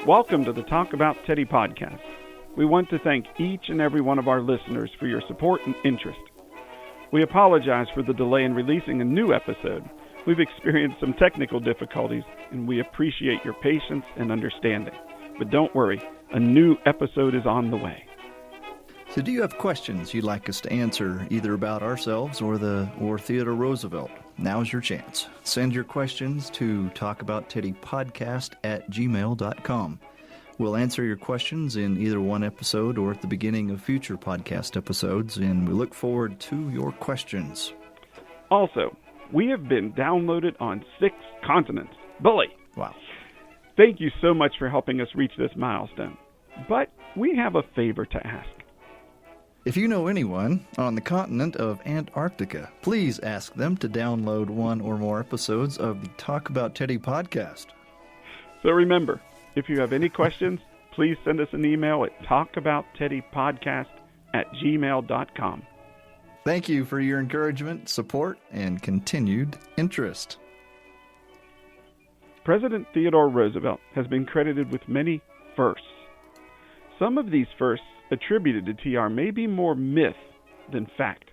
Welcome to the Talk About Teddy podcast. We want to thank each and every one of our listeners for your support and interest. We apologize for the delay in releasing a new episode. We've experienced some technical difficulties, and we appreciate your patience and understanding. But don't worry, a new episode is on the way. So do you have questions you'd like us to answer either about ourselves or Theodore Roosevelt? Now's your chance. Send your questions to talkaboutteddypodcast@gmail.com. We'll answer your questions in either one episode or at the beginning of future podcast episodes, and we look forward to your questions. Also, we have been downloaded on 6 continents. Bully! Wow. Thank you so much for helping us reach this milestone. But we have a favor to ask. If you know anyone on the continent of Antarctica, please ask them to download one or more episodes of the Talk About Teddy podcast. So remember, if you have any questions, please send us an email at talkaboutteddypodcast@gmail.com. Thank you for your encouragement, support, and continued interest. President Theodore Roosevelt has been credited with many firsts. Some of these firsts attributed to TR may be more myth than fact.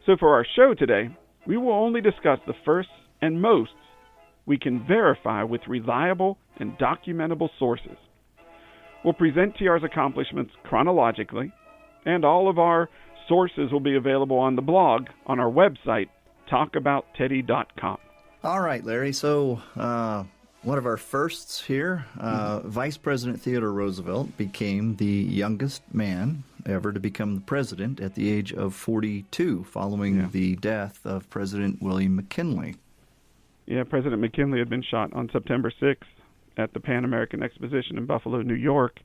So for our show today, we will only discuss the firsts and most we can verify with reliable and documentable sources. We'll present TR's accomplishments chronologically, and all of our sources will be available on the blog on our website, talkaboutteddy.com. All right, Larry. So one of our firsts here, Vice President Theodore Roosevelt became the youngest man ever to become the president at the age of 42, following the death of President William McKinley. Yeah, President McKinley had been shot on September 6th at the Pan American Exposition in Buffalo, New York,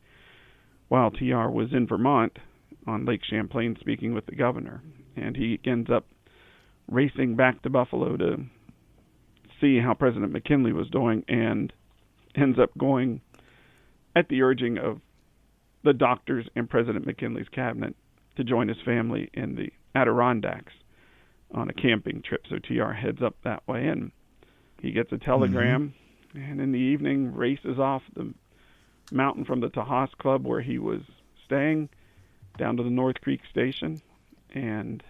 while TR was in Vermont on Lake Champlain speaking with the governor. And he ends up racing back to Buffalo to see how President McKinley was doing, and ends up going at the urging of the doctors and President McKinley's cabinet to join his family in the Adirondacks on a camping trip. So TR heads up that way, and he gets a telegram, and in the evening races off the mountain from the Tajas Club where he was staying down to the North Creek Station and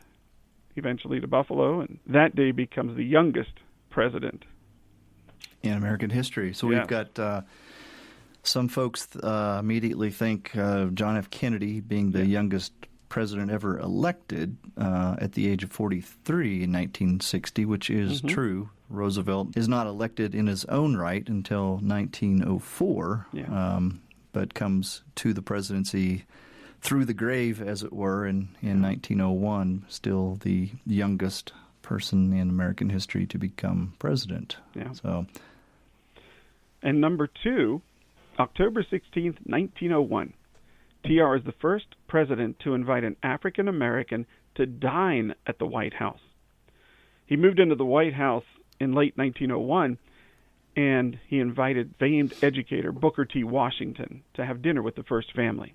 eventually to Buffalo, and that day becomes the youngest president in American history. So we've got some folks immediately think John F. Kennedy being the youngest president ever elected at the age of 43 in 1960, which is true. Roosevelt is not elected in his own right until 1904, but comes to the presidency through the grave, as it were, in 1901, still the youngest person in American history to become president. Yeah. So, and number 2, October 16th, 1901. TR is the first president to invite an African American to dine at the White House. He moved into the White House in late 1901, and he invited famed educator Booker T. Washington to have dinner with the first family.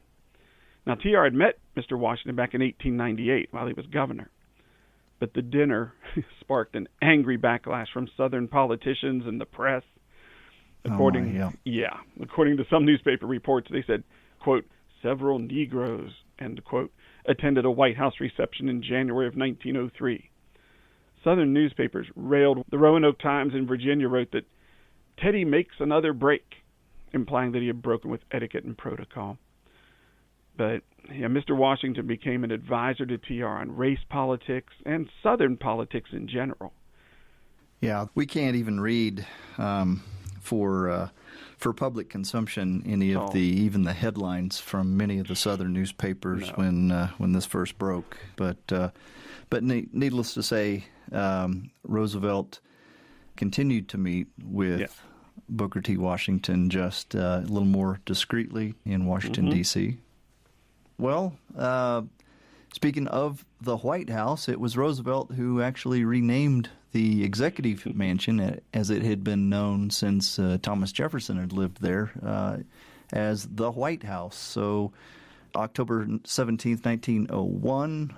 Now, TR had met Mr. Washington back in 1898 while he was governor. But the dinner sparked an angry backlash from Southern politicians and the press. According to some newspaper reports, they said, quote, several Negroes, end quote, attended a White House reception in January of 1903. Southern newspapers railed. The Roanoke Times in Virginia wrote that Teddy makes another break, implying that he had broken with etiquette and protocol. But Mr. Washington became an advisor to TR on race politics and Southern politics in general. Yeah, we can't even read for public consumption any of even the headlines from many of the Southern newspapers when this first broke. But needless to say, Roosevelt continued to meet with Booker T. Washington just a little more discreetly in Washington, D.C. Well, speaking of the White House, it was Roosevelt who actually renamed the executive mansion, as it had been known since Thomas Jefferson had lived there, as the White House. So October 17th, 1901,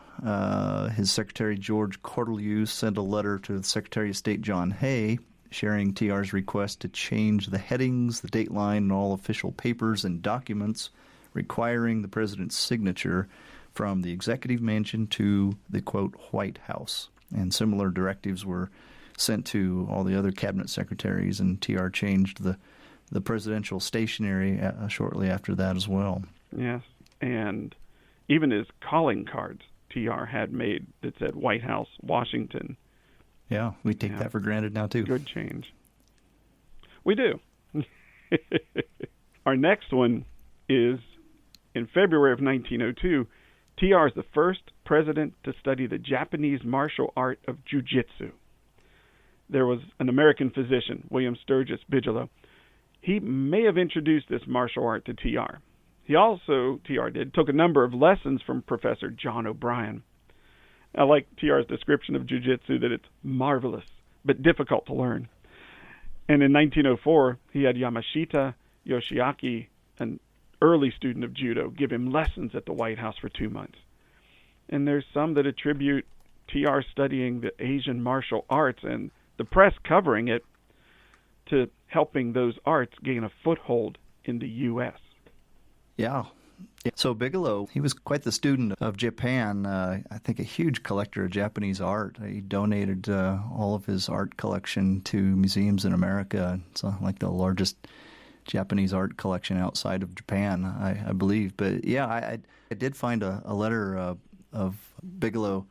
his secretary George Cortelyou sent a letter to the Secretary of State John Hay sharing TR's request to change the headings, the dateline, and all official papers and documents requiring the president's signature from the executive mansion to the, quote, White House. And similar directives were sent to all the other cabinet secretaries, and TR changed the presidential stationery shortly after that as well. Yes, and even his calling cards TR had made that said White House, Washington. Yeah, we take that for granted now, too. Good change. We do. Our next one is, in February of 1902, TR is the first president to study the Japanese martial art of jiu-jitsu. There was an American physician, William Sturgis Bigelow. He may have introduced this martial art to TR. He also, TR did, took a number of lessons from Professor John O'Brien. I like TR's description of jiu-jitsu, that it's marvelous but difficult to learn. And in 1904, he had Yamashita Yoshiaki, an early student of judo, give him lessons at the White House for 2 months. And there's some that attribute TR studying the Asian martial arts and the press covering it to helping those arts gain a foothold in the U.S. Yeah. So Bigelow, he was quite the student of Japan. I think a huge collector of Japanese art. He donated all of his art collection to museums in America. It's like the largest Japanese art collection outside of Japan, I believe. But yeah, I did find a letter of Bigelow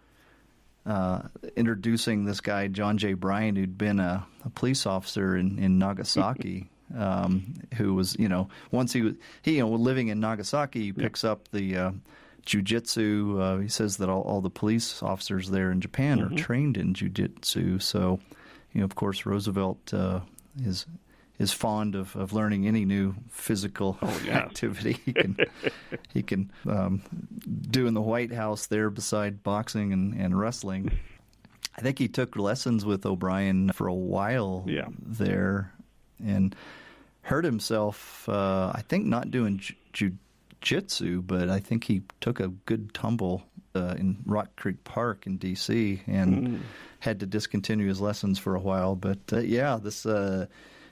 introducing this guy, John J. Bryan, who'd been a police officer in Nagasaki. Who was, once he living in Nagasaki, he picks up the jiu-jitsu. He says that all the police officers there in Japan are trained in jiu-jitsu. So, of course, Roosevelt is fond of learning any new physical activity he can do in the White House there beside boxing and wrestling. I think he took lessons with O'Brien for a while there, and hurt himself, I think not doing jiu-jitsu, but I think he took a good tumble in Rock Creek Park in D.C. and had to discontinue his lessons for a while. But this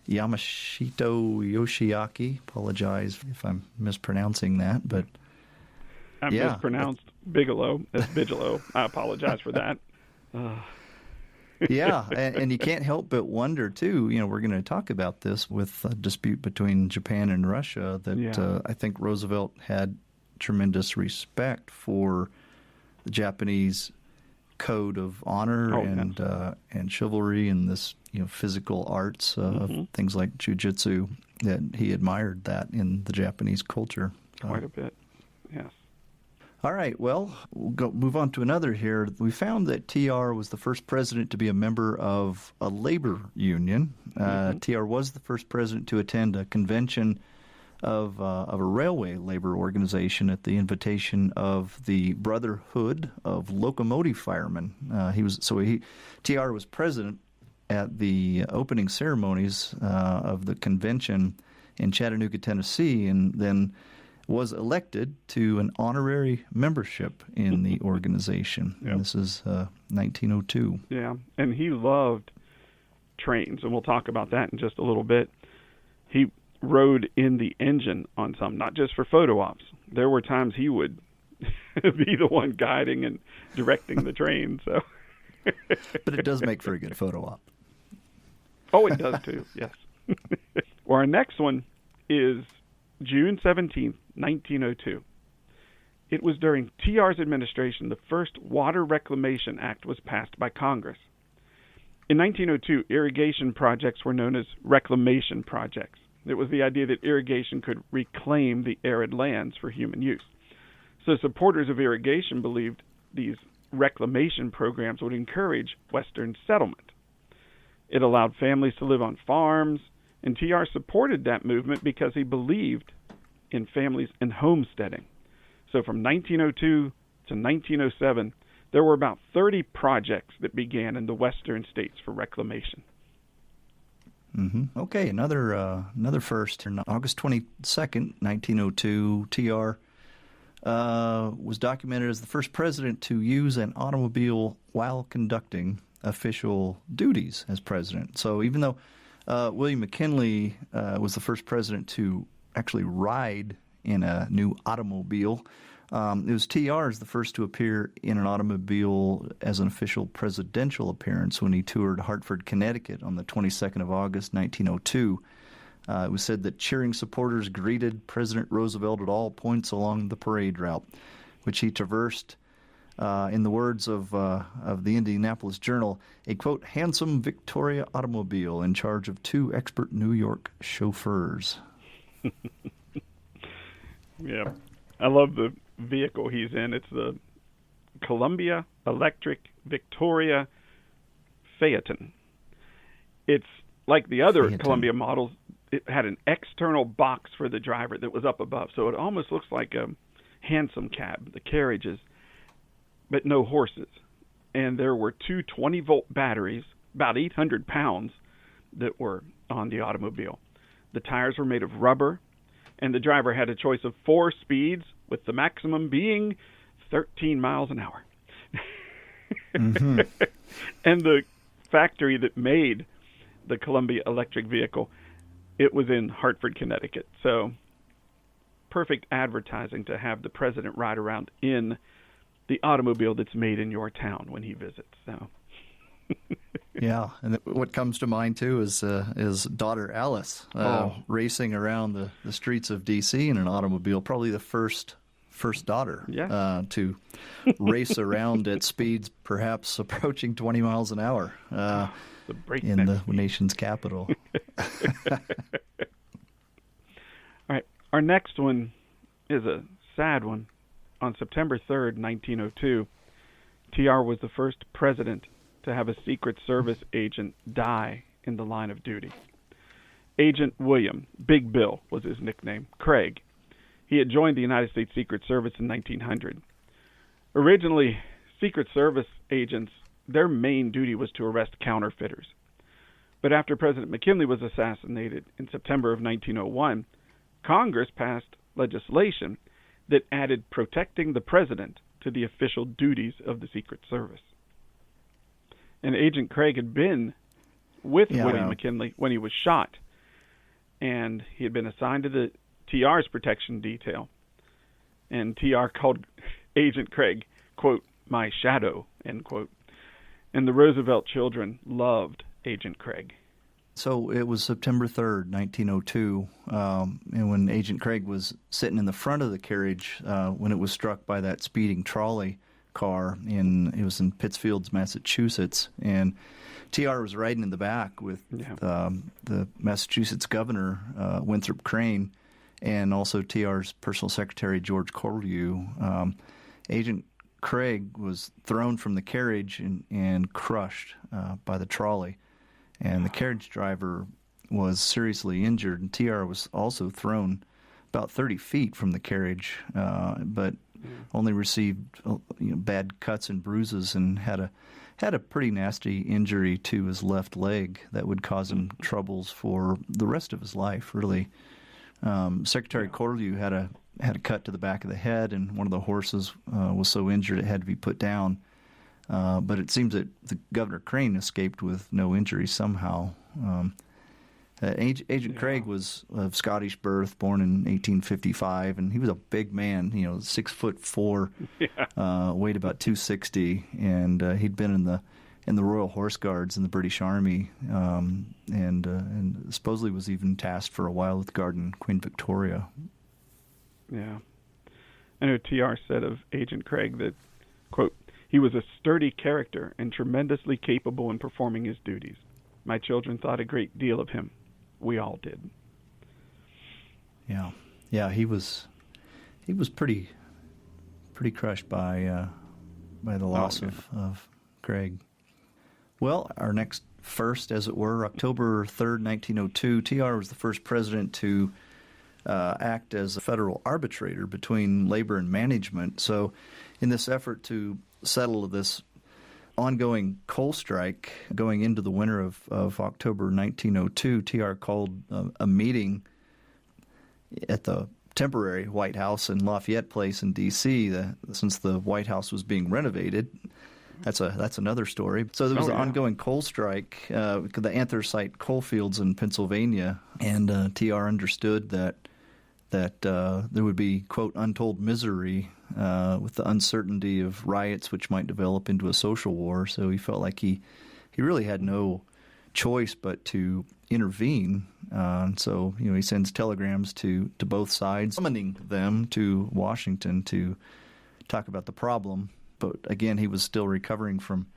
Yamashito Yoshiaki, apologize if I'm mispronouncing that, but I mispronounced Bigelow as Bigelow. I apologize for that. Yeah, and you can't help but wonder, too, we're going to talk about this with a dispute between Japan and Russia, that I think Roosevelt had tremendous respect for the Japanese code of honor and chivalry and this, physical arts of things like jiu-jitsu, that he admired that in the Japanese culture. Quite a bit, yes. All right, well, we'll move on to another here. We found that TR was the first president to be a member of a labor union. TR was the first president to attend a convention of a railway labor organization at the invitation of the Brotherhood of Locomotive Firemen. TR was president at the opening ceremonies of the convention in Chattanooga, Tennessee, and then was elected to an honorary membership in the organization. Yep. And this is 1902. Yeah, and he loved trains, and we'll talk about that in just a little bit. He rode in the engine on some, not just for photo ops. There were times he would be the one guiding and directing the train. So, but it does make for a good photo op. Oh, it does too, yes. Well, our next one is June 17th, 1902. It was during TR's administration the first Water Reclamation Act was passed by Congress. In 1902, irrigation projects were known as reclamation projects. It was the idea that irrigation could reclaim the arid lands for human use. So supporters of irrigation believed these reclamation programs would encourage Western settlement. It allowed families to live on farms, and TR supported that movement because he believed in families and homesteading. So from 1902 to 1907, there were about 30 projects that began in the western states for reclamation. Okay, another first. On August 22nd, 1902, TR was documented as the first president to use an automobile while conducting official duties as president. So even though William McKinley was the first president to actually ride in a new automobile, it was TR as the first to appear in an automobile as an official presidential appearance when he toured Hartford, Connecticut on the 22nd of August, 1902. It was said that cheering supporters greeted President Roosevelt at all points along the parade route, which he traversed, in the words of the Indianapolis Journal, a, quote, handsome Victoria automobile in charge of 2 expert New York chauffeurs. Yeah. I love the vehicle he's in. It's the Columbia Electric Victoria Phaeton. It's like the other Phaeton. Columbia models. It had an external box for the driver that was up above, so it almost looks like a hansom cab, the carriages, but no horses. And there were 2 20-volt batteries, about 800 pounds, that were on the automobile. The tires were made of rubber, and the driver had a choice of 4 speeds, with the maximum being 13 miles an hour. Mm-hmm. And the factory that made the Columbia electric vehicle, it was in Hartford, Connecticut. So perfect advertising to have the president ride around in the automobile that's made in your town when he visits. So. Yeah, and what comes to mind too is daughter Alice racing around the streets of D.C. in an automobile. Probably the first daughter to race around at speeds perhaps approaching 20 miles an hour in the nation's capital. All right, our next one is a sad one. On September 3rd, 1902, TR was the first president to have a Secret Service agent die in the line of duty. Agent William, Big Bill was his nickname, Craig. He had joined the United States Secret Service in 1900. Originally, Secret Service agents, their main duty was to arrest counterfeiters. But after President McKinley was assassinated in September of 1901, Congress passed legislation that added protecting the president to the official duties of the Secret Service. And Agent Craig had been with William McKinley when he was shot, and he had been assigned to the TR's protection detail. And TR called Agent Craig, quote, my shadow, end quote. And the Roosevelt children loved Agent Craig. So it was September 3rd, 1902, and when Agent Craig was sitting in the front of the carriage when it was struck by that speeding trolley car. It was in Pittsfield, Massachusetts, and TR was riding in the back with the Massachusetts governor, Winthrop Crane, and also TR's personal secretary, George Corlew. Agent Craig was thrown from the carriage and crushed by the trolley. And the carriage driver was seriously injured, and TR was also thrown about 30 feet from the carriage, but only received bad cuts and bruises, and had a pretty nasty injury to his left leg that would cause him troubles for the rest of his life. Really, Secretary Corlew had a cut to the back of the head, and one of the horses was so injured it had to be put down. But it seems that the Governor Crane escaped with no injury somehow. Agent Craig was of Scottish birth, born in 1855, and he was a big man, 6'4", weighed about 260, and he'd been in the Royal Horse Guards in the British Army, and supposedly was even tasked for a while with guarding Queen Victoria. Yeah. I know TR said of Agent Craig that, quote, he was a sturdy character and tremendously capable in performing his duties. My children thought a great deal of him. We all did. Yeah, he was pretty crushed by the loss of Craig. Well, our next first, as it were, October 3rd, 1902, TR was the first president to act as a federal arbitrator between labor and management. So in this effort to settle this ongoing coal strike going into the winter of October 1902, TR called a meeting at the temporary White House in Lafayette Place in D.C. Since the White House was being renovated. That's another story. So there was an ongoing coal strike, the anthracite coal fields in Pennsylvania, and TR understood that there would be, quote, untold misery with the uncertainty of riots which might develop into a social war. So he felt like he really had no choice but to intervene. So he sends telegrams to both sides, summoning them to Washington to talk about the problem. But again, he was still recovering from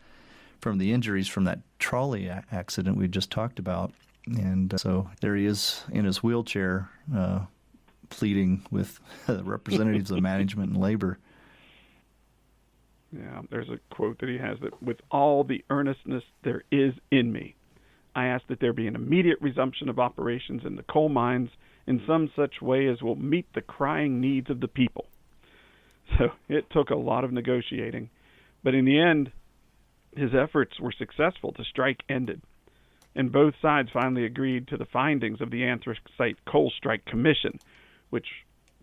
the injuries from that trolley accident we just talked about. And so there he is in his wheelchair, pleading with the representatives of management and labor. Yeah, there's a quote that he has that, with all the earnestness there is in me, I ask that there be an immediate resumption of operations in the coal mines in some such way as will meet the crying needs of the people. So it took a lot of negotiating, but in the end, his efforts were successful. The strike ended, and both sides finally agreed to the findings of the Anthracite Coal Strike Commission, which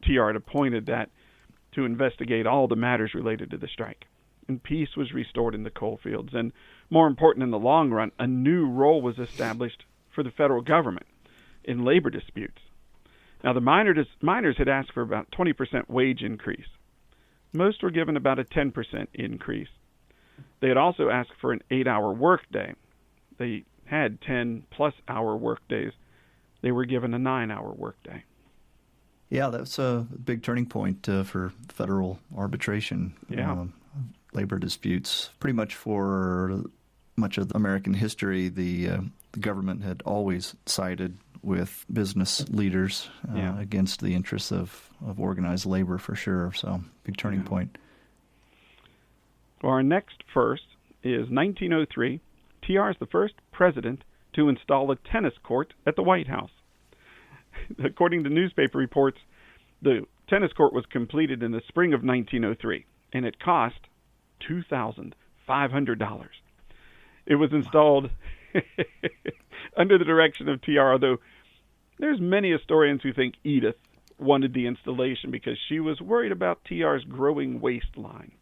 TR had appointed that to investigate all the matters related to the strike. And peace was restored in the coal fields, and more important in the long run, a new role was established for the federal government in labor disputes. Now, the miners had asked for about 20% wage increase. Most were given about a 10% increase. They had also asked for an 8-hour workday. They had 10-plus hour workdays. They were given a 9-hour workday. Yeah, that's a big turning point for federal arbitration. Yeah. Labor disputes. Pretty much for much of American history, the government had always sided with business leaders against the interests of organized labor, for sure. So, big turning point. Well, our next first is 1903. TR is the first president to install a tennis court at the White House. According to newspaper reports, the tennis court was completed in the spring of 1903, and it cost $2,500. It was installed under the direction of TR, although there's many historians who think Edith wanted the installation because she was worried about TR's growing waistline.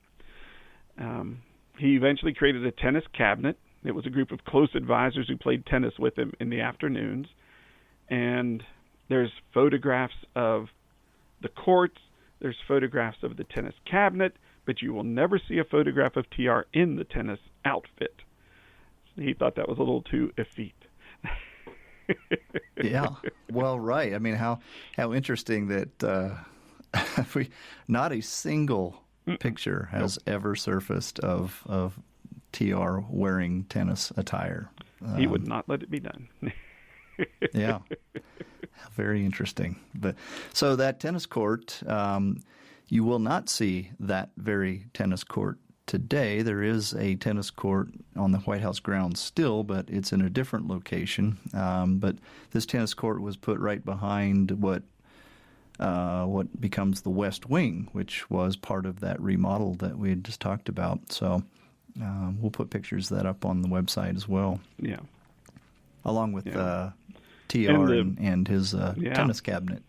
He eventually created a tennis cabinet. It was a group of close advisors who played tennis with him in the afternoons. And there's photographs of the courts. There's photographs of the tennis cabinet, but you will never see a photograph of TR in the tennis outfit. He thought that was a little too effete. Yeah, well, right. I mean, how interesting that not a single picture has ever surfaced of TR wearing tennis attire. He would not let it be done. Yeah, very interesting. But so that tennis court, you will not see that very tennis court today. There is a tennis court on the White House grounds still, but it's in a different location. But this tennis court was put right behind what becomes the West Wing, which was part of that remodel that we had just talked about. So we'll put pictures of that up on the website as well. Yeah. Along with TR and his tennis cabinet.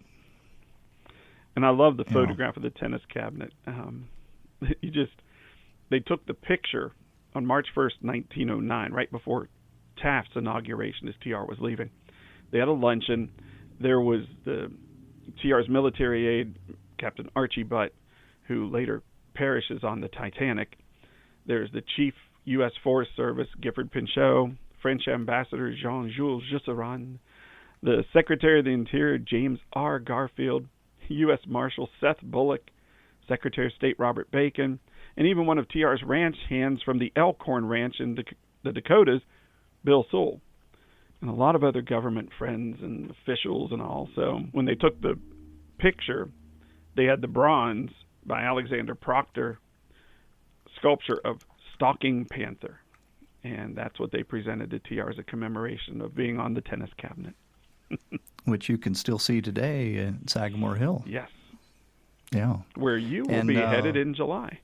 And I love the photograph of the tennis cabinet. They took the picture on March 1st, 1909, right before Taft's inauguration as TR was leaving. They had a luncheon. There was TR's military aide, Captain Archie Butt, who later perishes on the Titanic. There's the Chief U.S. Forest Service, Gifford Pinchot, French Ambassador Jean-Jules Jusserand, the Secretary of the Interior, James R. Garfield, U.S. Marshal Seth Bullock, Secretary of State Robert Bacon, and even one of TR's ranch hands from the Elkhorn Ranch in the Dakotas, Bill Sewell, and a lot of other government friends and officials and all. So when they took the picture, they had the bronze by Alexander Proctor sculpture of Stalking Panther, and that's what they presented to TR as a commemoration of being on the tennis cabinet. Which you can still see today at Sagamore Hill. Yes. Yeah. Where you will be headed in July.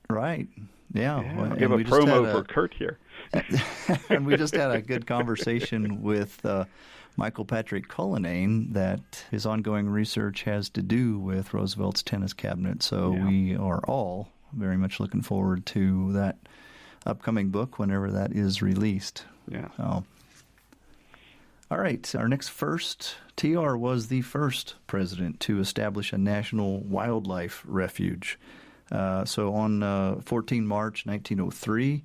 Right. Yeah. I'll give a promo for Kurt here. And we just had a good conversation with Michael Patrick Cullinane that his ongoing research has to do with Roosevelt's tennis cabinet. So we are all very much looking forward to that upcoming book whenever that is released. Yeah. So, all right, our next first. TR was the first president to establish a national wildlife refuge. So on 14 March 1903,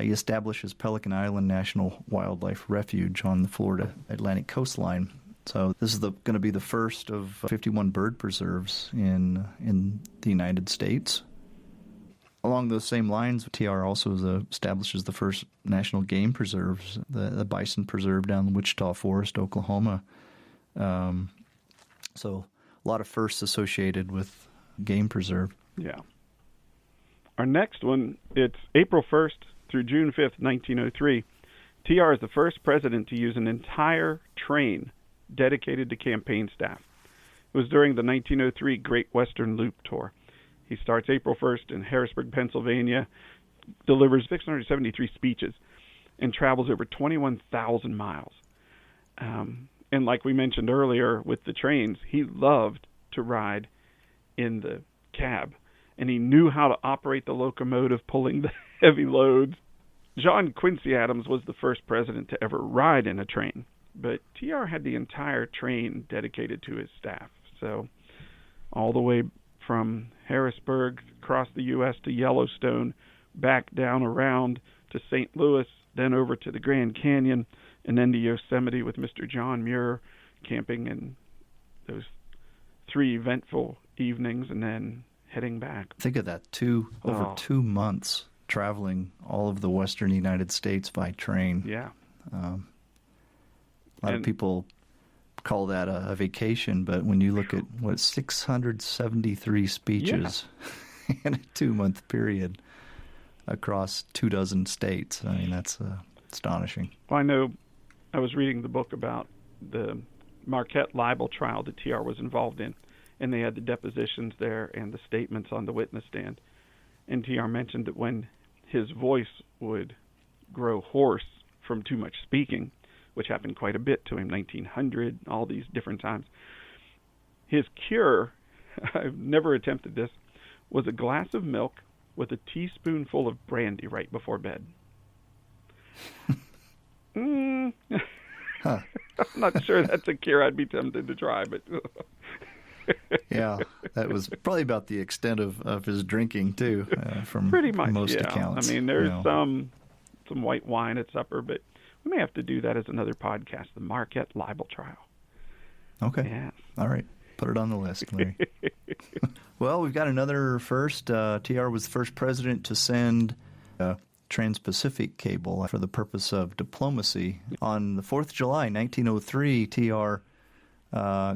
he establishes Pelican Island National Wildlife Refuge on the Florida Atlantic coastline. So this is going to be the first of 51 bird preserves in the United States. Along those same lines, TR also establishes the first national game preserves, the Bison Preserve down in Wichita Forest, Oklahoma. So a lot of firsts associated with game preserve. Yeah. Our next one, it's April 1st through June 5th, 1903. TR is the first president to use an entire train dedicated to campaign staff. It was during the 1903 Great Western Loop Tour. He starts April 1st in Harrisburg, Pennsylvania, delivers 673 speeches, and travels over 21,000 miles. And like we mentioned earlier with the trains, he loved to ride in the cab, and he knew how to operate the locomotive pulling the heavy loads. John Quincy Adams was the first president to ever ride in a train, but TR had the entire train dedicated to his staff. So all the way from Harrisburg, across the U.S. to Yellowstone, back down around to St. Louis, then over to the Grand Canyon, and then to Yosemite with Mr. John Muir, camping in those 3 eventful evenings, and then heading back. Think of that, over 2 months traveling all of the western United States by train. Yeah. A lot of people call that a vacation, but when you look at 673 speeches in a 2-month period across 24 states, I mean, that's astonishing. Well, I know I was reading the book about the Marquette libel trial that TR was involved in, and they had the depositions there and the statements on the witness stand. And TR mentioned that when his voice would grow hoarse from too much speaking, which happened quite a bit to him, 1900, all these different times, his cure, I've never attempted this, was a glass of milk with a teaspoonful of brandy right before bed. I'm not sure that's a cure I'd be tempted to try, but... Yeah, that was probably about the extent of his drinking, too, from pretty much, most accounts. I mean, there's some white wine at supper, but we may have to do that as another podcast, the Marquette libel trial. Okay. Yeah. All right. Put it on the list, Larry. Well, we've got another first. TR was the first president to send a trans-Pacific cable for the purpose of diplomacy. On the 4th of July, 1903, TR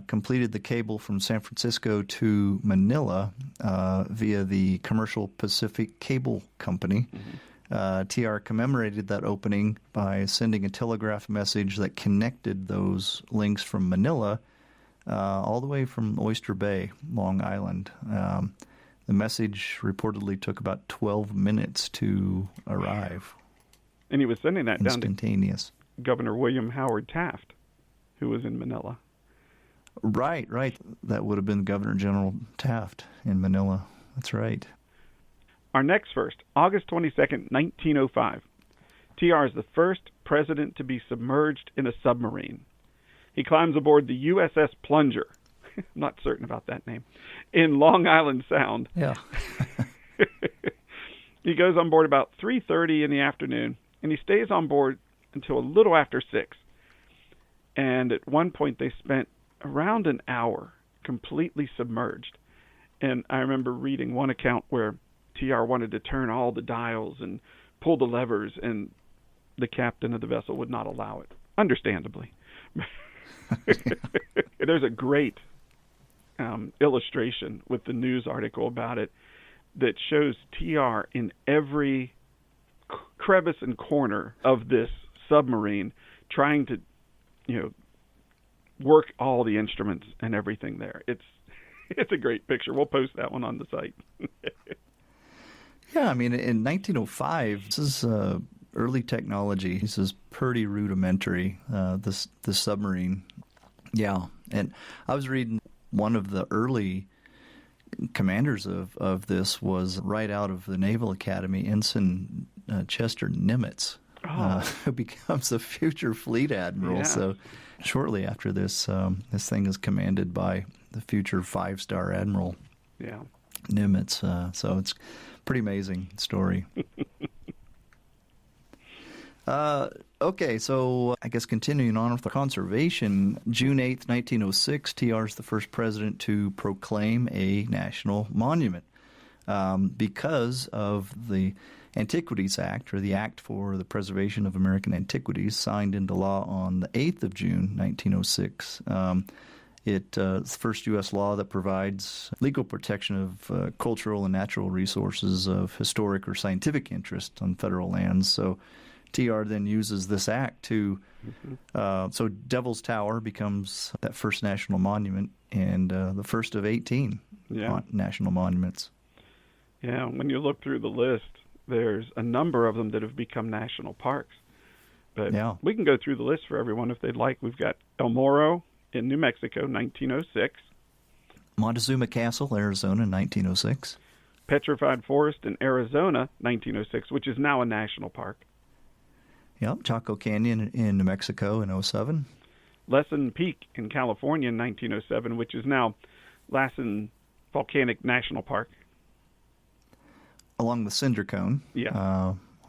completed the cable from San Francisco to Manila via the Commercial Pacific Cable Company. TR commemorated that opening by sending a telegraph message that connected those links from Manila all the way from Oyster Bay, Long Island. The message reportedly took about 12 minutes to arrive. And he was sending that down to Governor William Howard Taft, who was in Manila. Right. That would have been Governor General Taft in Manila. That's right. Our next first, August 22nd, 1905. TR is the first president to be submerged in a submarine. He climbs aboard the USS Plunger. I'm not certain about that name. In Long Island Sound. Yeah. He goes on board about 3:30 in the afternoon, and he stays on board until a little after 6. And at one point, they spent around an hour completely submerged. And I remember reading one account where TR wanted to turn all the dials and pull the levers, and the captain of the vessel would not allow it, understandably. There's a great illustration with the news article about it that shows TR in every crevice and corner of this submarine trying to, work all the instruments and everything there. It's a great picture. We'll post that one on the site. Yeah, I mean, in 1905, this is early technology. This is pretty rudimentary, this submarine. Yeah, and I was reading one of the early commanders of this was right out of the Naval Academy, Ensign Chester Nimitz, who becomes a future fleet admiral. Yeah. So shortly after this, this thing is commanded by the future 5-star admiral Nimitz. So it's a pretty amazing story. Okay, so I guess continuing on with the conservation, June 8th, 1906, TR is the first president to proclaim a national monument because of the Antiquities Act, or the Act for the Preservation of American Antiquities, signed into law on the 8th of June, 1906. It's the first U.S. law that provides legal protection of cultural and natural resources of historic or scientific interest on federal lands. So TR then uses this act to, so Devil's Tower becomes that first national monument, and the first of 18 national monuments. Yeah, when you look through the list, there's a number of them that have become national parks. But we can go through the list for everyone if they'd like. We've got El Morro in New Mexico, 1906. Montezuma Castle, Arizona, 1906. Petrified Forest in Arizona, 1906, which is now a national park. Yep, Chaco Canyon in New Mexico in 07. Lassen Peak in California in 1907, which is now Lassen Volcanic National Park. Along with Cinder Cone,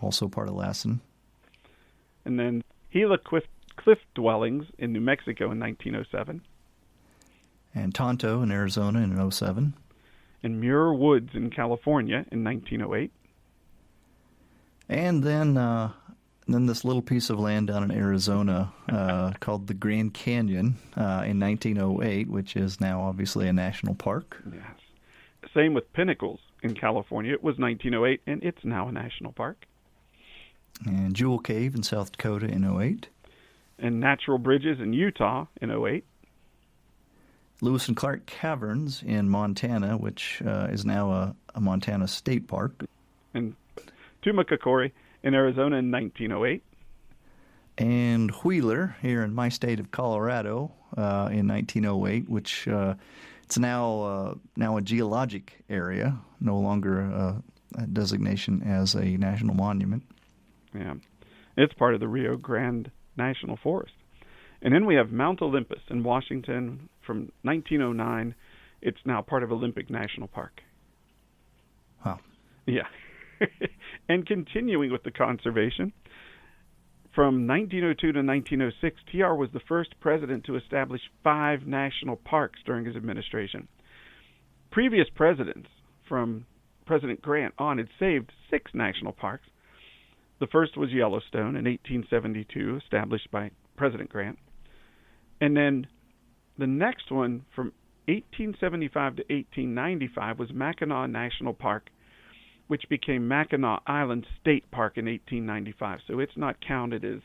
also part of Lassen. And then Gila Cliff Dwellings in New Mexico in 1907. And Tonto in Arizona in 07. And Muir Woods in California in 1908. And then this little piece of land down in Arizona called the Grand Canyon in 1908, which is now obviously a national park. Yes. Same with Pinnacles in California. It was 1908, and it's now a national park. And Jewel Cave in South Dakota in 08. And Natural Bridges in Utah in 08. Lewis and Clark Caverns in Montana, which is now a Montana state park. And Tumacacori in Arizona in 1908. And Wheeler here in my state of Colorado in 1908, which it's now a geologic area, no longer a designation as a national monument. Yeah, it's part of the Rio Grande National Forest. And then we have Mount Olympus in Washington from 1909. It's now part of Olympic National Park. Wow. Yeah. And continuing with the conservation, from 1902 to 1906, TR was the first president to establish 5 national parks during his administration. Previous presidents, from President Grant on, had saved 6 national parks. The first was Yellowstone in 1872, established by President Grant. And then the next one, from 1875 to 1895, was Mackinac National Park, which became Mackinac Island State Park in 1895. So it's not counted as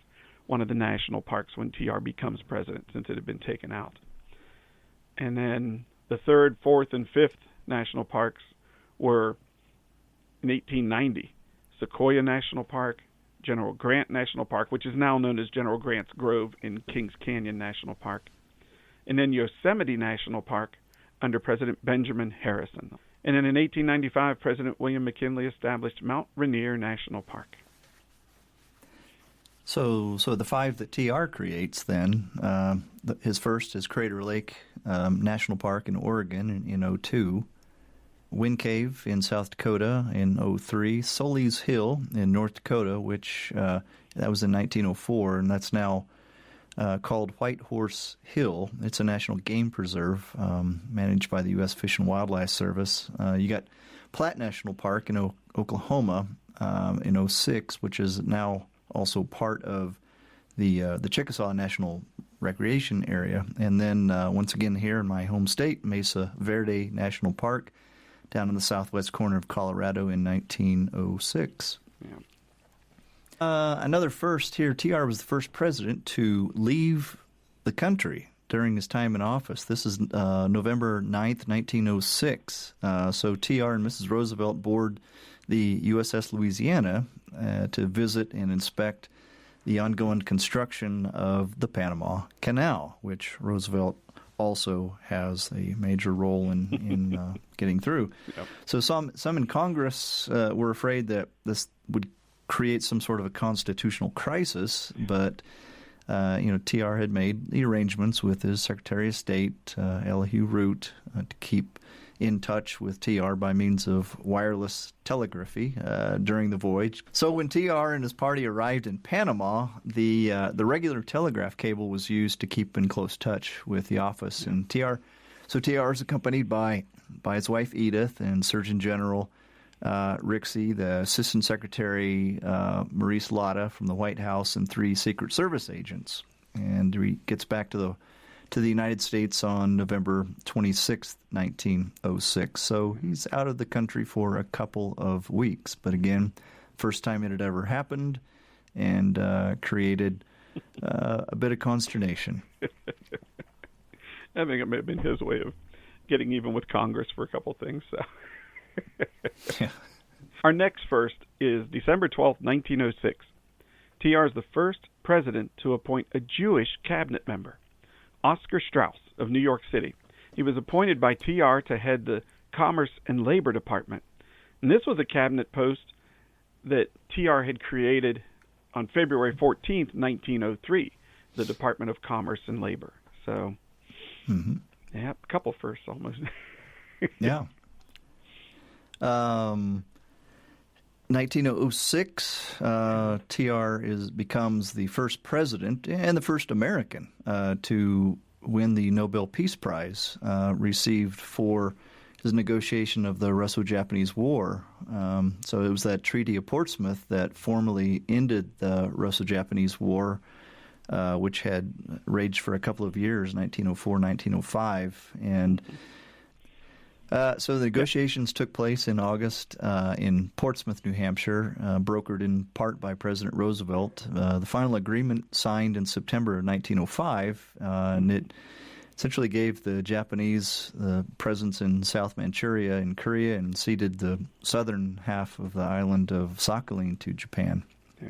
one of the national parks when TR becomes president, since it had been taken out. And then the 3rd, 4th, and 5th national parks were in 1890. Sequoia National Park, General Grant National Park, which is now known as General Grant's Grove in Kings Canyon National Park, and then Yosemite National Park under President Benjamin Harrison. And then in 1895, President William McKinley established Mount Rainier National Park. So the 5 that TR creates then, his first is Crater Lake National Park in Oregon in 02. Wind Cave in South Dakota in 03, Sully's Hill in North Dakota, which that was in 1904, and that's now called White Horse Hill. It's a national game preserve managed by the U.S. Fish and Wildlife Service. You got Platte National Park in Oklahoma in 06, which is now also part of the Chickasaw National Recreation Area. And then once again here in my home state, Mesa Verde National Park, down in the southwest corner of Colorado in 1906. Yeah. Another first here, TR was the first president to leave the country during his time in office. This is November 9th, 1906. So TR and Mrs. Roosevelt board the USS Louisiana to visit and inspect the ongoing construction of the Panama Canal, which Roosevelt also has a major role in getting through. Yep. So some in Congress were afraid that this would create some sort of a constitutional crisis, but TR had made the arrangements with his Secretary of State, Elihu Root, to keep in touch with TR by means of wireless telegraphy during the voyage. So when TR and his party arrived in Panama, the regular telegraph cable was used to keep in close touch with the office. And TR is accompanied by his wife Edith and Surgeon General Rixey, the Assistant Secretary Maurice Latta from the White House, and 3 Secret Service agents. And he gets back to the United States on November 26, 1906. So he's out of the country for a couple of weeks. But again, first time it had ever happened, and created a bit of consternation. I think it may have been his way of getting even with Congress for a couple things. So. Yeah. Our next first is December 12th, 1906. TR is the first president to appoint a Jewish cabinet member, Oscar Strauss of New York City. He was appointed by TR to head the Commerce and Labor Department. And this was a cabinet post that TR had created on February 14th, 1903, the Department of Commerce and Labor. So, yeah, a couple firsts almost. Yeah. 1906, TR becomes the first president and the first American to win the Nobel Peace Prize, received for his negotiation of the Russo-Japanese War. So it was that Treaty of Portsmouth that formally ended the Russo-Japanese War, which had raged for a couple of years, 1904, 1905, and so the negotiations took place in August in Portsmouth, New Hampshire, brokered in part by President Roosevelt. The final agreement signed in September of 1905, and it essentially gave the Japanese the presence in South Manchuria and Korea, and ceded the southern half of the island of Sakhalin to Japan. Yeah.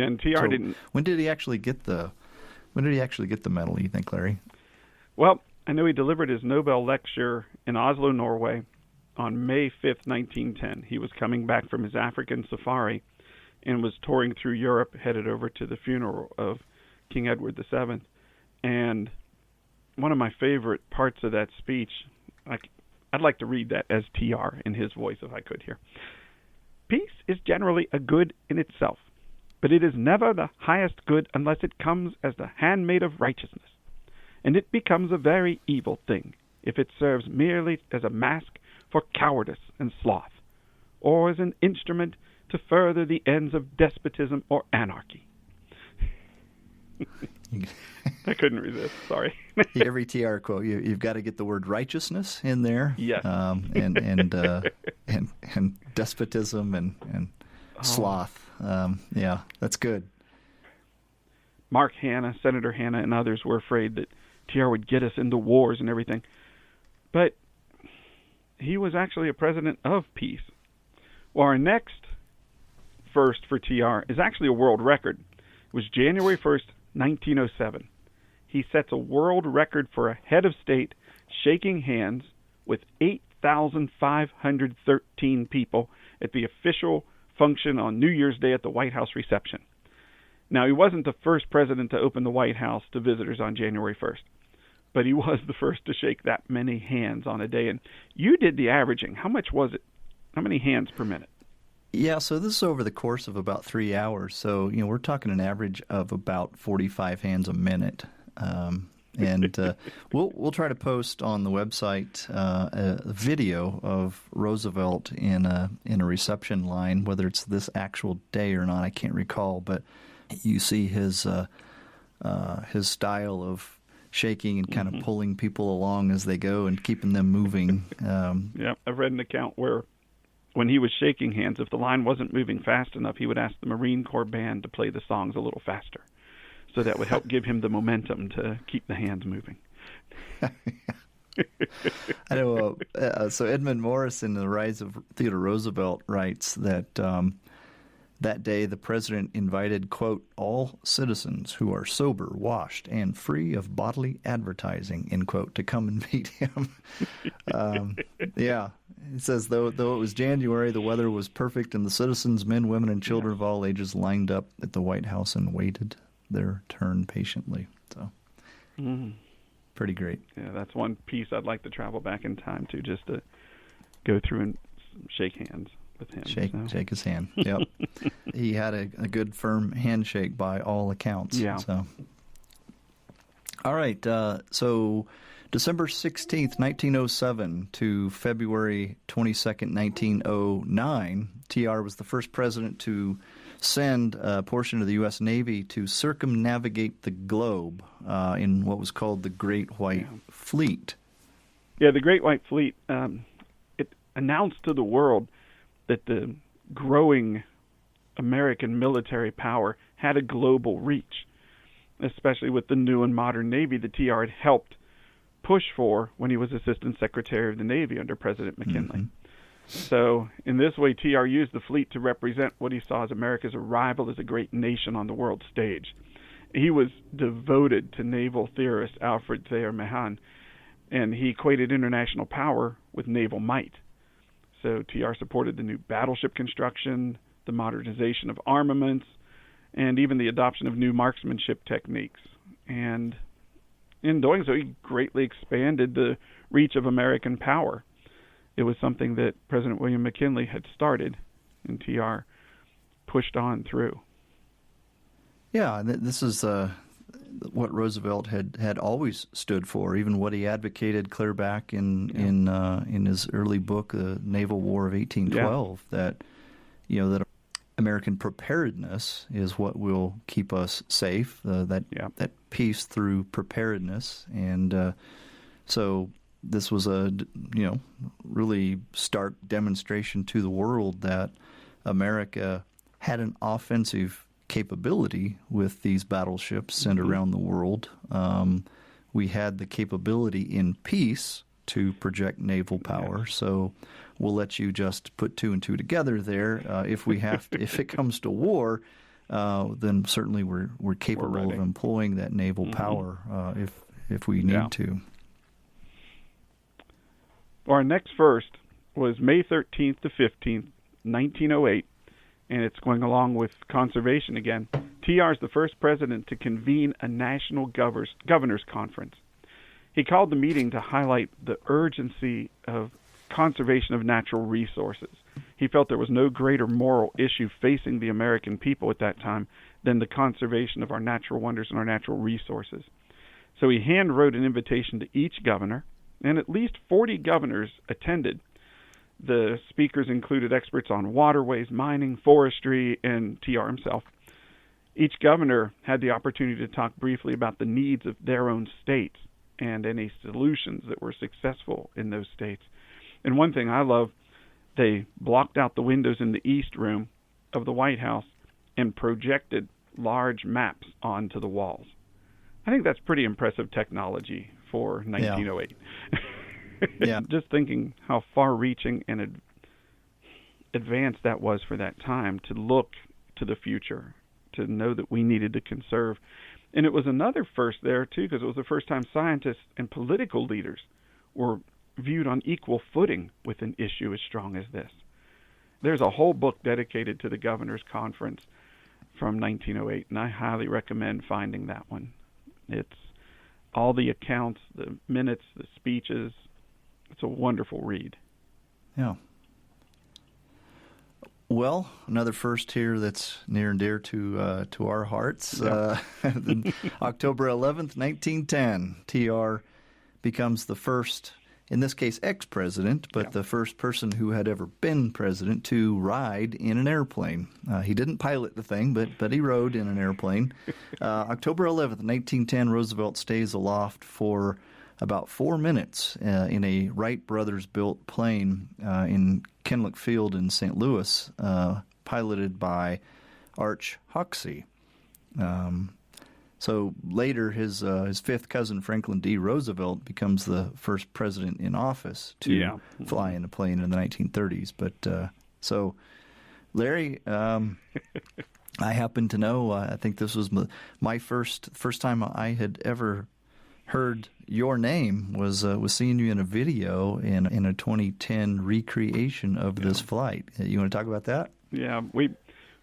And TR didn't. When did he actually get the medal, you think, Larry? Well, I know he delivered his Nobel lecture in Oslo, Norway on May 5th, 1910. He was coming back from his African safari and was touring through Europe, headed over to the funeral of King Edward VII. And one of my favorite parts of that speech, I'd like to read that as TR in his voice if I could here. Peace is generally a good in itself, but it is never the highest good unless it comes as the handmaid of righteousness. And it becomes a very evil thing if it serves merely as a mask for cowardice and sloth, or as an instrument to further the ends of despotism or anarchy. I couldn't resist, sorry. Every TR quote, you've got to get the word righteousness in there. Yes. And despotism and sloth. Yeah, that's good. Mark Hanna, Senator Hanna, and others were afraid that TR would get us into wars and everything. But he was actually a president of peace. Well, our next first for TR is actually a world record. It was January 1st, 1907. He sets a world record for a head of state shaking hands with 8,513 people at the official function on New Year's Day at the White House reception. Now, he wasn't the first president to open the White House to visitors on January 1st, but he was the first to shake that many hands on a day. And you did the averaging. How much was it? How many hands per minute? Yeah, so this is over the course of about 3 hours. So, we're talking an average of about 45 hands a minute. And we'll try to post on the website a video of Roosevelt in a reception line, whether it's this actual day or not, I can't recall, but you see his style of shaking and kind of pulling people along as they go and keeping them moving. Yeah, I've read an account where when he was shaking hands, if the line wasn't moving fast enough, he would ask the Marine Corps band to play the songs a little faster. So that would help give him the momentum to keep the hands moving. I know. So Edmund Morris in The Rise of Theodore Roosevelt writes that That day, the president invited, quote, all citizens who are sober, washed, and free of bodily advertising, end quote, to come and meet him. Yeah. It says, though it was January, the weather was perfect, and the citizens, men, women, and children of all ages lined up at the White House and waited their turn patiently. So, pretty great. Yeah, that's one piece I'd like to travel back in time to, just to go through and shake hands with him. Shake his hand. Yep. He had a good firm handshake by all accounts. Yeah. So. All right. So December 16th, 1907 to February 22nd, 1909, TR was the first president to send a portion of the U.S. Navy to circumnavigate the globe in what was called the Great White Fleet. Yeah, the Great White Fleet, it announced to the world that the growing American military power had a global reach, especially with the new and modern Navy that TR had helped push for when he was Assistant Secretary of the Navy under President McKinley. So in this way, TR used the fleet to represent what he saw as America's arrival as a great nation on the world stage. He was devoted to naval theorist Alfred Thayer Mahan, and he equated international power with naval might. So TR supported the new battleship construction, the modernization of armaments, and even the adoption of new marksmanship techniques. And in doing so, he greatly expanded the reach of American power. It was something that President William McKinley had started, and TR pushed on through. Yeah, this is what Roosevelt had always stood for, even what he advocated clear back in his early book, The Naval War of 1812, that American preparedness is what will keep us safe. That peace through preparedness, and so this was a really stark demonstration to the world that America had an offensive capability with these battleships sent around the world. We had the capability in peace to project naval power. So we'll let you just put two and two together there. If it comes to war, then certainly we're capable of employing that naval power if we need to. Our next first was May 13th to 15th, 1908, and it's going along with conservation again. TR is the first president to convene a national governors conference. He called the meeting to highlight the urgency of conservation of natural resources. He felt there was no greater moral issue facing the American people at that time than the conservation of our natural wonders and our natural resources. So he hand-wrote an invitation to each governor, and at least 40 governors attended. The speakers included experts on waterways, mining, forestry, and TR himself. Each governor had the opportunity to talk briefly about the needs of their own states and any solutions that were successful in those states. And one thing I love, they blocked out the windows in the East Room of the White House and projected large maps onto the walls. I think that's pretty impressive technology for 1908. Yeah. Just thinking how far-reaching and advanced that was for that time, to look to the future, to know that we needed to conserve. And it was another first there, too, because it was the first time scientists and political leaders were viewed on equal footing with an issue as strong as this. There's a whole book dedicated to the Governor's Conference from 1908, and I highly recommend finding that one. It's all the accounts, the minutes, the speeches. It's a wonderful read. Yeah. Well, another first here that's near and dear to our hearts. Yeah. October 11th, 1910, TR becomes the first, in this case, ex-president, but the first person who had ever been president to ride in an airplane. He didn't pilot the thing, but he rode in an airplane. October 11th, 1910, Roosevelt stays aloft for about 4 minutes in a Wright Brothers-built plane in Kenlick Field in St. Louis, piloted by Arch Hoxsey. So later, his fifth cousin, Franklin D. Roosevelt, becomes the first president in office to fly in a plane in the 1930s. But so Larry, I happen to know, I think this was my first time I had ever heard your name was seeing you in a video in a 2010 recreation of this flight. You want to talk about that? Yeah, we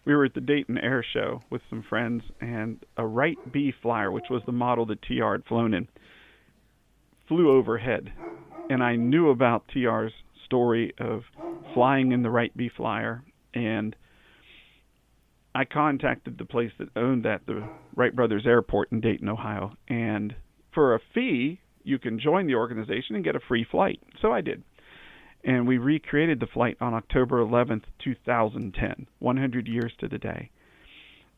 were at the Dayton Air Show with some friends, and a Wright B flyer, which was the model that TR had flown in, flew overhead. And I knew about TR's story of flying in the Wright B flyer, and I contacted the place that owned that, the Wright Brothers Airport in Dayton, Ohio, and for a fee, you can join the organization and get a free flight. So I did. And we recreated the flight on October 11th, 2010, 100 years to the day.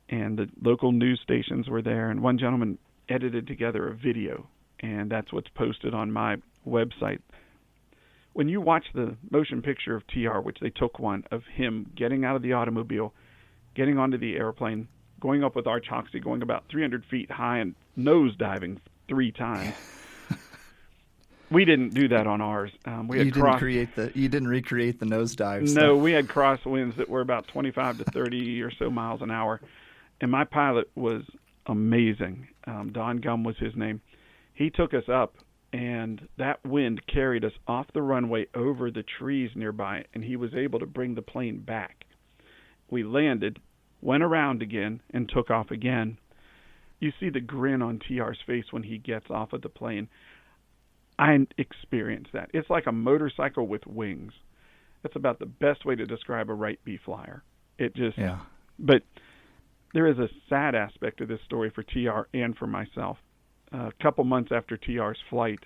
And the local news stations were there, and one gentleman edited together a video, and that's what's posted on my website. When you watch the motion picture of TR, which they took one of him getting out of the automobile, getting onto the airplane, going up with Arch Hoxsey, going about 300 feet high and nose diving 3 times. We didn't do that on ours. You didn't recreate the nosedive. No, we had crosswinds that were about 25 to 30 or so miles an hour, and my pilot was amazing. Don Gum was his name. He took us up, and that wind carried us off the runway over the trees nearby, and he was able to bring the plane back. We landed, went around again, and took off again. You see the grin on TR's face when he gets off of the plane. I experienced that. It's like a motorcycle with wings. That's about the best way to describe a Wright B flyer. But there is a sad aspect of this story for TR and for myself. A couple months after TR's flight,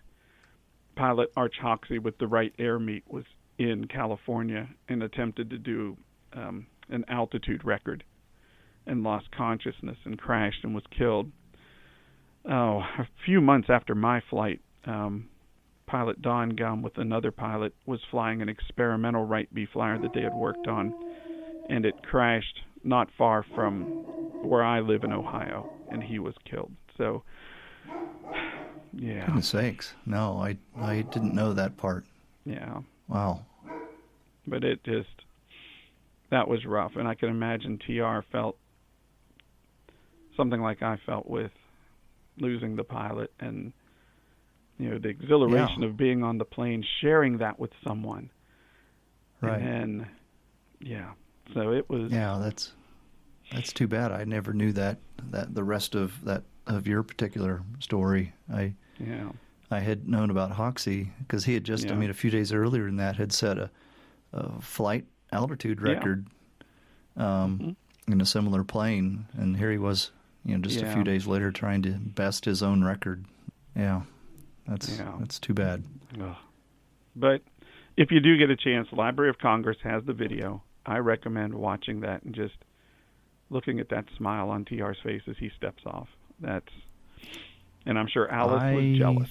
pilot Arch Hoxsey with the Wright Air Meet was in California and attempted to do an altitude record and lost consciousness and crashed and was killed. A few months after my flight, pilot Don Gum with another pilot was flying an experimental Wright B flyer that they had worked on, and it crashed not far from where I live in Ohio, and he was killed. So, yeah. Goodness sakes. No, I didn't know that part. Yeah. Wow. But that was rough, and I can imagine TR felt something like I felt with losing the pilot, and the exhilaration of being on the plane, sharing that with someone. Right. And so it was. Yeah, that's too bad. I never knew that the rest of your particular story. I had known about Hoxsey because he had just, a few days earlier than that, had set a flight altitude record in a similar plane, and here he was, just a few days later trying to best his own record. Yeah, that's too bad. But if you do get a chance, Library of Congress has the video. I recommend watching that and just looking at that smile on TR's face as he steps off. And I'm sure Alice was jealous.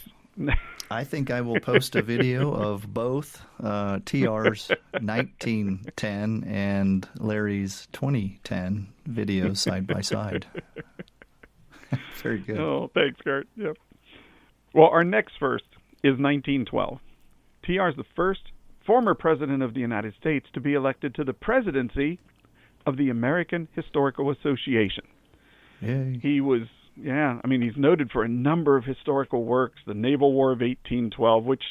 I think I will post a video of both TR's 1910 and Larry's 2010 videos side by side. Very good. Oh, thanks, Kurt. Yep. Well, our next first is 1912. TR is the first former president of the United States to be elected to the presidency of the American Historical Association. Yay. He was, he's noted for a number of historical works, the Naval War of 1812, which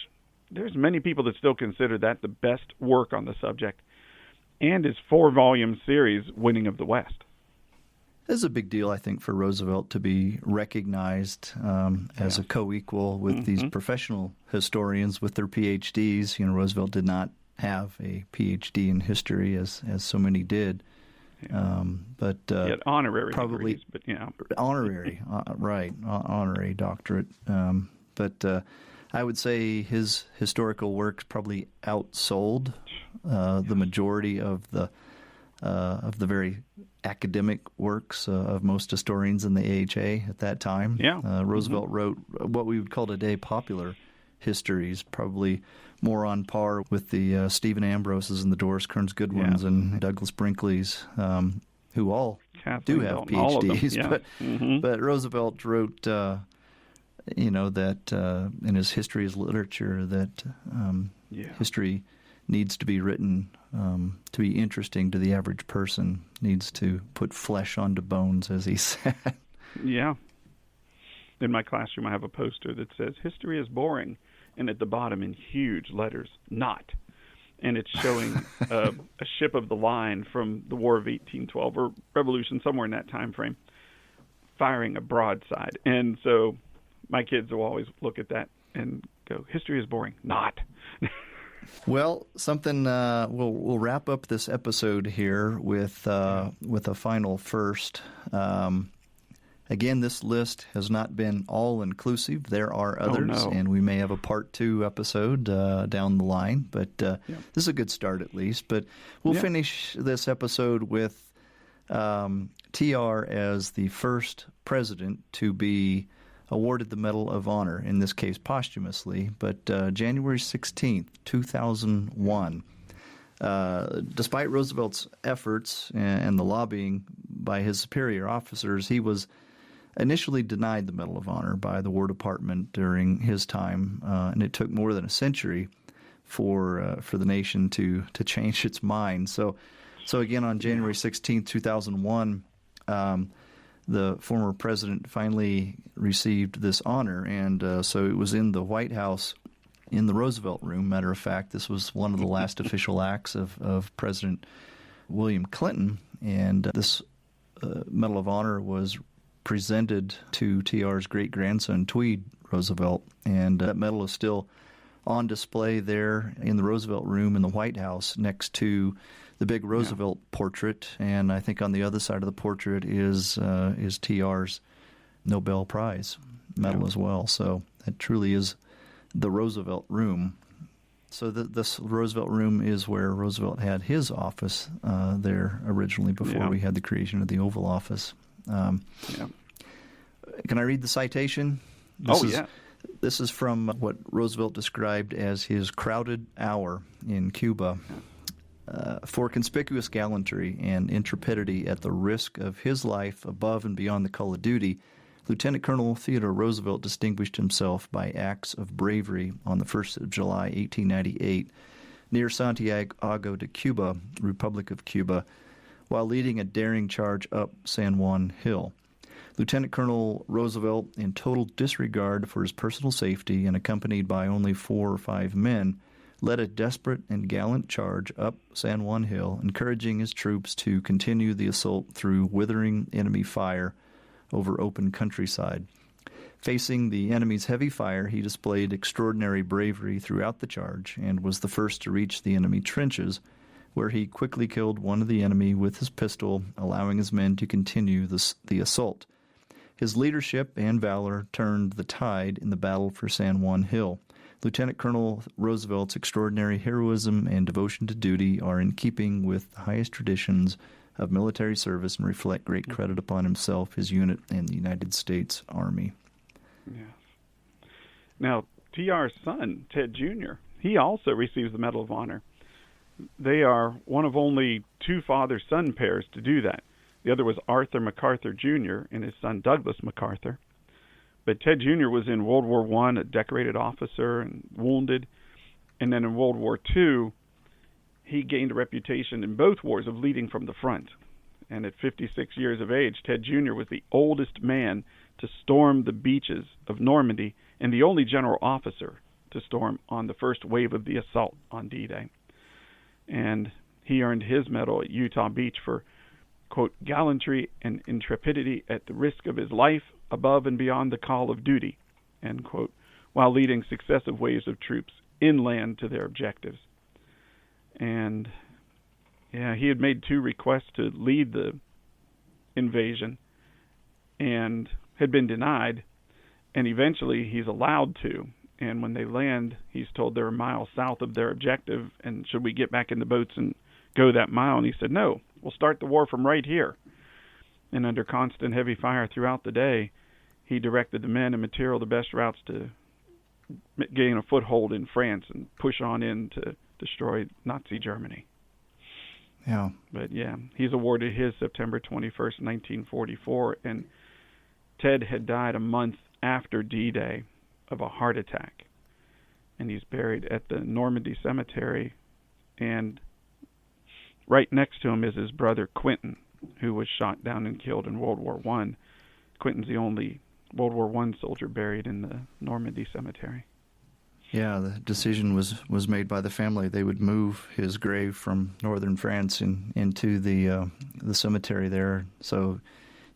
there's many people that still consider that the best work on the subject, and his 4-volume series, Winning of the West. It's a big deal, I think, for Roosevelt to be recognized as a co-equal with these professional historians with their PhDs. Roosevelt did not have a PhD in history, as so many did. But he had honorary probably degrees, but honorary, right? Honorary doctorate. But I would say his historical works probably outsold the majority of the very academic works of most historians in the AHA at that time. Roosevelt wrote what we would call today popular histories, probably more on par with the Stephen Ambroses and the Doris Kearns Goodwins and Douglas Brinkley's, who all do have PhDs. But Roosevelt wrote, that in his History as Literature, that history needs to be written to be interesting to the average person, needs to put flesh onto bones, as he said. Yeah. In my classroom, I have a poster that says, "History is boring," and at the bottom in huge letters, "Not." And it's showing a ship of the line from the War of 1812, or Revolution, somewhere in that time frame, firing a broadside. And so my kids will always look at that and go, "History is boring." Not. Well, something we'll wrap up this episode here with a final first. Again, this list has not been all-inclusive. There are others, and we may have a part 2 episode down the line. But this is a good start, at least. But we'll finish this episode with TR as the first president to be awarded the Medal of Honor, in this case posthumously, but January 16th, 2001. Despite Roosevelt's efforts and the lobbying by his superior officers, he was initially denied the Medal of Honor by the War Department during his time, and it took more than a century for the nation to change its mind. So again, on January 16th, 2001, the former president finally received this honor, and so it was in the White House, in the Roosevelt Room. Matter of fact, this was one of the last official acts of President William Clinton, and this Medal of Honor was presented to TR's great-grandson, Tweed Roosevelt, and that medal is still on display there in the Roosevelt Room in the White House next to the big Roosevelt portrait, and I think on the other side of the portrait is TR's Nobel Prize medal as well. So that truly is the Roosevelt Room. So this Roosevelt Room is where Roosevelt had his office there originally before we had the creation of the Oval Office. Can I read the citation? This is from what Roosevelt described as his crowded hour in Cuba. For conspicuous gallantry and intrepidity at the risk of his life above and beyond the call of duty, Lieutenant Colonel Theodore Roosevelt distinguished himself by acts of bravery on the 1st of July, 1898, near Santiago de Cuba, Republic of Cuba, while leading a daring charge up San Juan Hill. Lieutenant Colonel Roosevelt, in total disregard for his personal safety and accompanied by only 4 or 5 men, led a desperate and gallant charge up San Juan Hill, encouraging his troops to continue the assault through withering enemy fire over open countryside. Facing the enemy's heavy fire, he displayed extraordinary bravery throughout the charge and was the first to reach the enemy trenches, where he quickly killed one of the enemy with his pistol, allowing his men to continue the assault. His leadership and valor turned the tide in the battle for San Juan Hill. Lieutenant Colonel Roosevelt's extraordinary heroism and devotion to duty are in keeping with the highest traditions of military service and reflect great credit upon himself, his unit, and the United States Army. Yes. Now, TR's son, Ted Jr., he also receives the Medal of Honor. They are one of only 2 father-son pairs to do that. The other was Arthur MacArthur Jr. and his son Douglas MacArthur. But Ted Jr. was in World War I, a decorated officer and wounded. And then in World War II, he gained a reputation in both wars of leading from the front. And at 56 years of age, Ted Jr. was the oldest man to storm the beaches of Normandy and the only general officer to storm on the first wave of the assault on D-Day. And he earned his medal at Utah Beach for, quote, gallantry and intrepidity at the risk of his life above and beyond the call of duty, end quote, while leading successive waves of troops inland to their objectives. And, he had made 2 requests to lead the invasion and had been denied, and eventually he's allowed to. And when they land, he's told they're a mile south of their objective, and should we get back in the boats and go that mile? And he said, no, we'll start the war from right here. And under constant heavy fire throughout the day, he directed the men and material the best routes to gain a foothold in France and push on in to destroy Nazi Germany. Yeah. But he's awarded his September 21st, 1944, and Ted had died a month after D-Day of a heart attack. And he's buried at the Normandy Cemetery, and right next to him is his brother Quentin, who was shot down and killed in World War I. Quentin's the only World War I soldier buried in the Normandy cemetery. Yeah, the decision was made by the family. They would move his grave from northern France into the cemetery there. So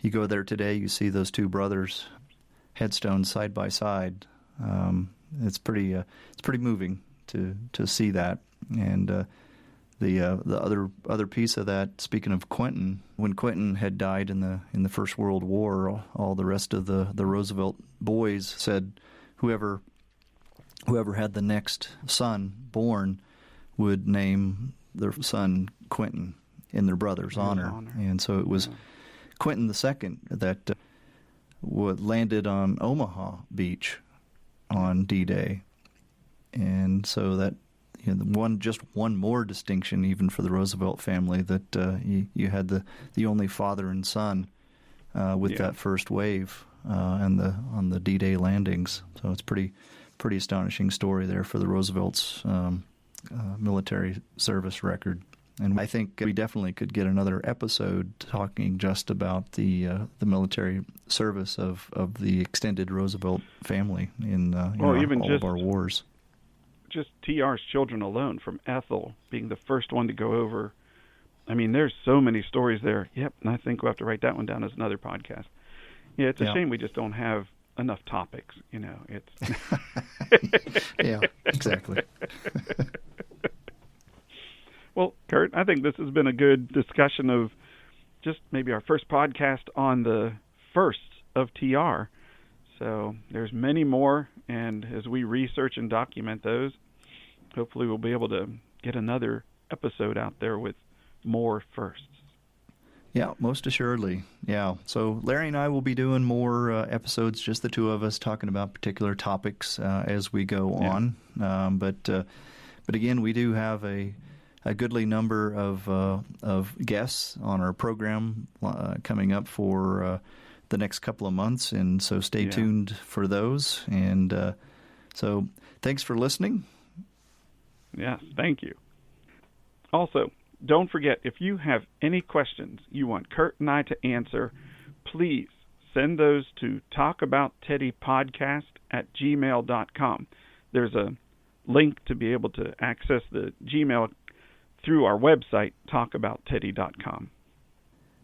you go there today, you see those two brothers' headstones side by side. It's pretty moving to see that. And the other piece of that, speaking of Quentin, when Quentin had died in the First World War, all the rest of the Roosevelt boys said whoever had the next son born would name their son Quentin in their brother's honor. And so it was Quentin II that landed on Omaha Beach on D-Day. And so that, one more distinction even for the Roosevelt family, that you had the only father and son with that first wave on the D-Day landings. So it's pretty astonishing story there for the Roosevelts' military service record. And I think we definitely could get another episode talking just about the military service of the extended Roosevelt family in all of our wars. Just TR's children alone, from Ethel being the first one to go over. I mean, there's so many stories there. Yep, and I think we'll have to write that one down as another podcast. Yeah, it's a shame we just don't have enough topics, It's yeah, exactly. Well, Kurt, I think this has been a good discussion of just maybe our first podcast on the first of TR. So there's many more, and as we research and document those, hopefully we'll be able to get another episode out there with more firsts. Yeah, most assuredly. Yeah. So Larry and I will be doing more episodes, just the two of us, talking about particular topics as we go on. But again, we do have a goodly number of guests on our program coming up for the next couple of months, and so stay tuned for those. And so thanks for listening. Yes, thank you. Also, don't forget, if you have any questions you want Kurt and I to answer, please send those to talkaboutteddypodcast@gmail.com. There's a link to be able to access the Gmail through our website, talkaboutteddy.com.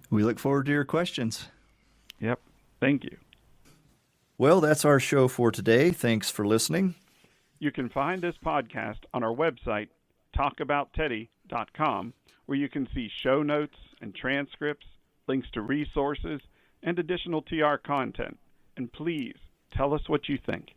We look forward to your questions. Yep. Thank you. Well, that's our show for today. Thanks for listening. You can find this podcast on our website, talkaboutteddy.com, where you can see show notes and transcripts, links to resources, and additional TR content. And please tell us what you think.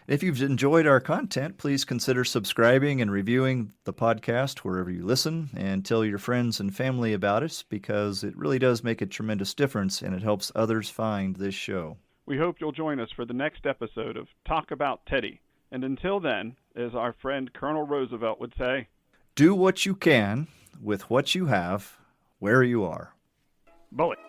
If you've enjoyed our content, please consider subscribing and reviewing the podcast wherever you listen, and tell your friends and family about us, because it really does make a tremendous difference and it helps others find this show. We hope you'll join us for the next episode of Talk About Teddy. And until then, as our friend Colonel Roosevelt would say, do what you can with what you have where you are. Bullet.